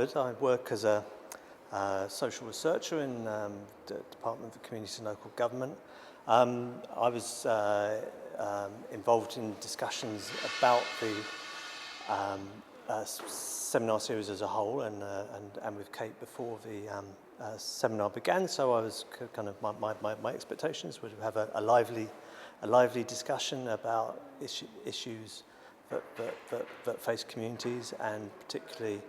Oxford. I work as a social researcher in the Department for Community and Local Government. I was involved in discussions about the seminar series as a whole, and with Kate before the seminar began. So I was kind of my expectations would have a lively discussion about issues that face communities, and particularly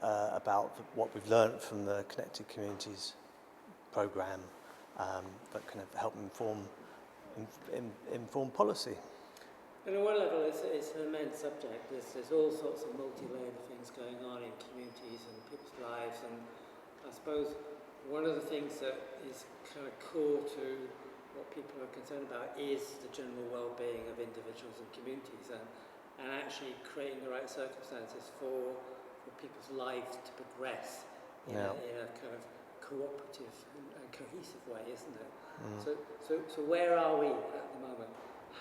about what we've learned from the Connected Communities programme that can help inform policy. And at one level, it's an immense subject. There's all sorts of multi-layered things going on in communities and people's lives, and I suppose one of the things that is kind of core to what people are concerned about is the general well-being of individuals and communities, and actually creating the right circumstances for people's lives to progress in a kind of cooperative and cohesive way, isn't it? So where are we at the moment?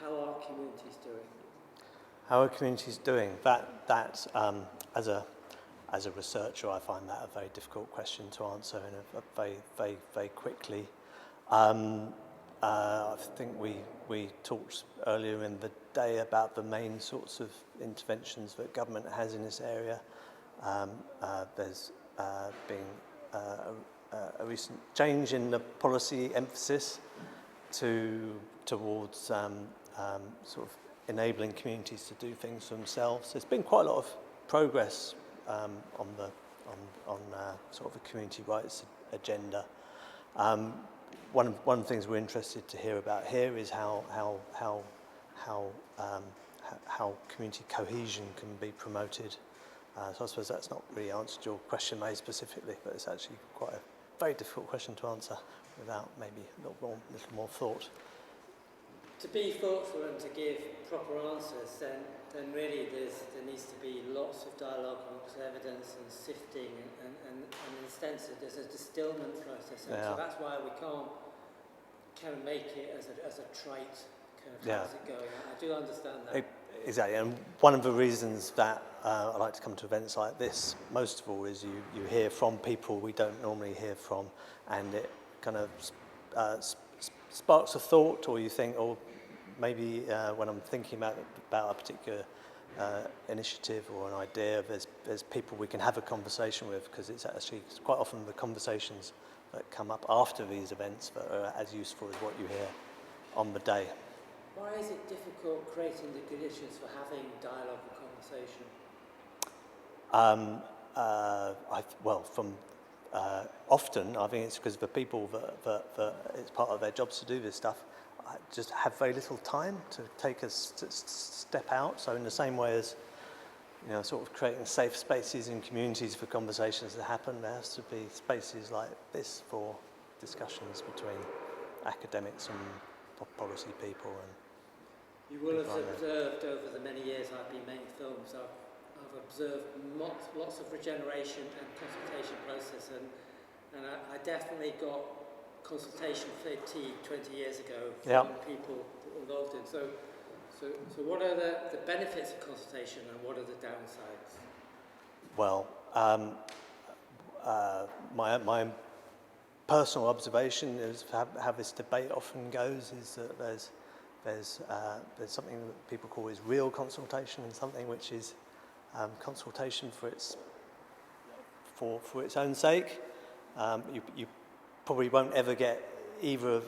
How are communities doing? How are communities doing? That as a researcher, I find that a very difficult question to answer in a very quickly. I think we talked earlier in the day about the main sorts of interventions that government has in this area. There's been a recent change in the policy emphasis towards sort of enabling communities to do things for themselves. There's been quite a lot of progress on sort of a community rights agenda. One of the things we're interested to hear about here is how community cohesion can be promoted. So I suppose that's not really answered your question very specifically, but it's actually quite a very difficult question to answer without maybe a little more thought. To be thoughtful and to give proper answers, then really there needs to be lots of dialogue amongst evidence and sifting, and in a sense there's a distillment process. And so that's why we can't kind of make it as a trite kind of how's it going. I do understand that. Exactly, and one of the reasons that I like to come to events like this, most of all, is you hear from people we don't normally hear from, and it kind of sparks a thought, or you think, oh, maybe when I'm thinking about a particular initiative or an idea, there's people we can have a conversation with, because it's quite often the conversations that come up after these events that are as useful as what you hear on the day. Why is it difficult creating the conditions for having dialogue and conversation? Often I think it's because the people that it's part of their jobs to do this stuff just have very little time to take a step out. So in the same way as, sort of creating safe spaces in communities for conversations to happen, there has to be spaces like this for discussions between academics and policy people. And you will have observed over the many years I've been making films, I've observed lots of regeneration and consultation process, and I definitely got consultation fatigue 20 years ago from people involved in. So what are the benefits of consultation, and what are the downsides? Well, my personal observation is how this debate often goes is that there's something that people call is real consultation, and something which is consultation for its own sake. You probably won't ever get either of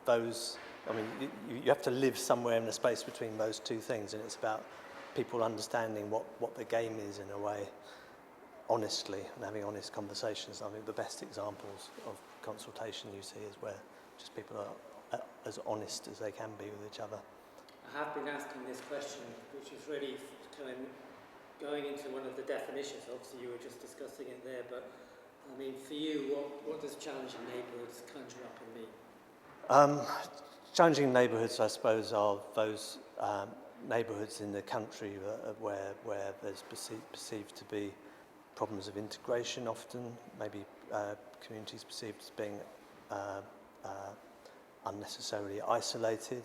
those. I mean, you have to live somewhere in the space between those two things, and it's about people understanding what the game is in a way, honestly, and having honest conversations. I think the best examples of consultation you see is where just people are as honest as they can be with each other. I have been asking this question, which is really kind of going into one of the definitions. Obviously, you were just discussing it there, but I mean, for you, what does challenging neighbourhoods conjure up in me? Challenging neighbourhoods, I suppose, are those neighbourhoods in the country where there's perceived to be problems of integration often, maybe communities perceived as being unnecessarily isolated.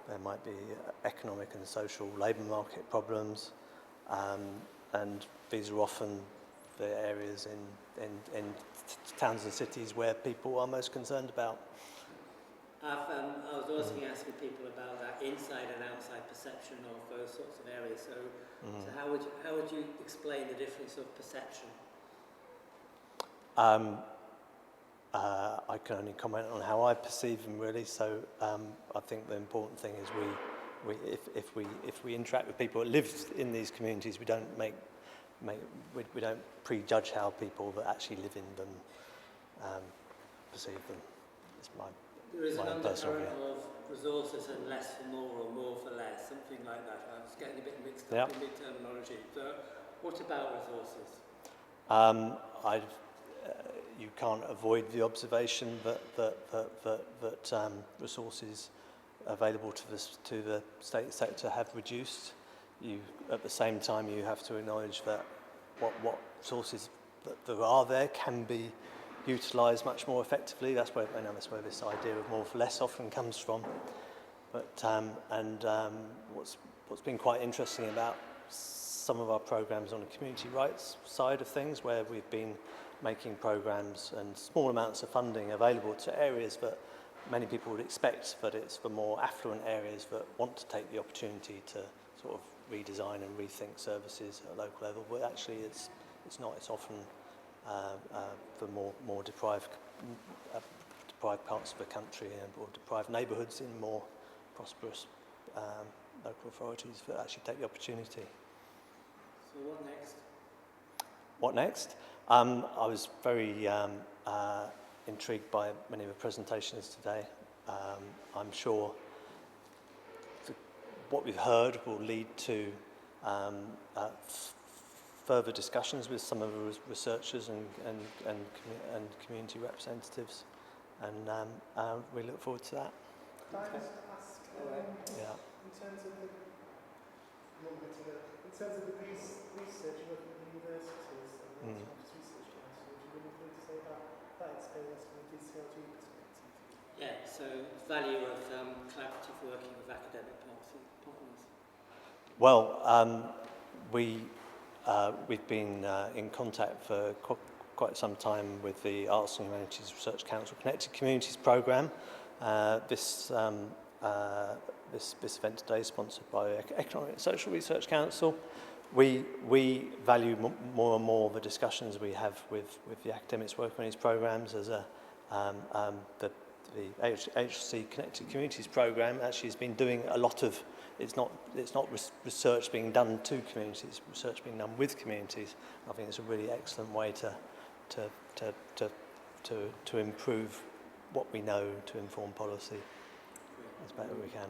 There might be economic and social labour market problems, and these are often the areas in towns and cities where people are most concerned about. I was also asking people about that inside and outside perception of those sorts of areas. So, so how would you explain the difference of perception? I can only comment on how I perceive them, really. So I think the important thing is if we interact with people that live in these communities, we don't we don't prejudge how people that actually live in them perceive them. It's There is an personal undercurrent view. of resources and less for more or more for less, something like that. I was getting a bit mixed up in the terminology. So, what about resources? You can't avoid the observation that resources available to the state sector have reduced. At the same time, you have to acknowledge that what resources that there are there can be utilised much more effectively. That's where this idea of more for less often comes from. But what's been quite interesting about some of our programs on the community rights side of things, where we've been making programs and small amounts of funding available to areas that many people would expect, but it's for more affluent areas that want to take the opportunity to sort of redesign and rethink services at a local level. But actually, it's not. It's often for more deprived parts of the country or deprived neighbourhoods in more prosperous local authorities that actually take the opportunity. So what next? What next? I was very intrigued by many of the presentations today. I'm sure what we've heard will lead to further discussions with some of the researchers and community representatives, and we look forward to that. Can I just ask, Yeah. in terms of the research work at the universities and the Campus Research Council, would you really need to say that experience from a DCLG perspective? Yeah, so value of collaborative working with academic partners. Well, we've been in contact for quite some time with the Arts and Humanities Research Council Connected Communities programme. This event today is sponsored by the Economic and Social Research Council. We value more and more the discussions we have with the academics working on these programmes. As the HRC Connected Communities programme actually has been doing a lot of. It's not research being done to communities. It's research being done with communities. I think it's a really excellent way to improve what we know to inform policy as better as we can.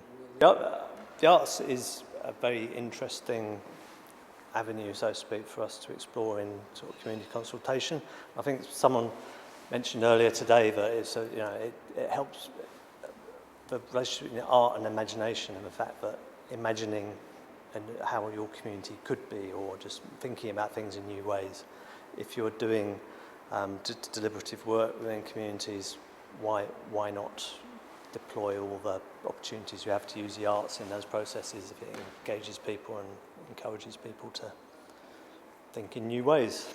The arts is a very interesting avenue, so to speak, for us to explore in sort of community consultation. I think someone mentioned earlier today that it helps the relationship between art and imagination, and the fact that imagining and how your community could be, or just thinking about things in new ways. If you're doing deliberative work within communities, why not deploy all the opportunities you have to use the arts in those processes if it engages people and encourages people to think in new ways?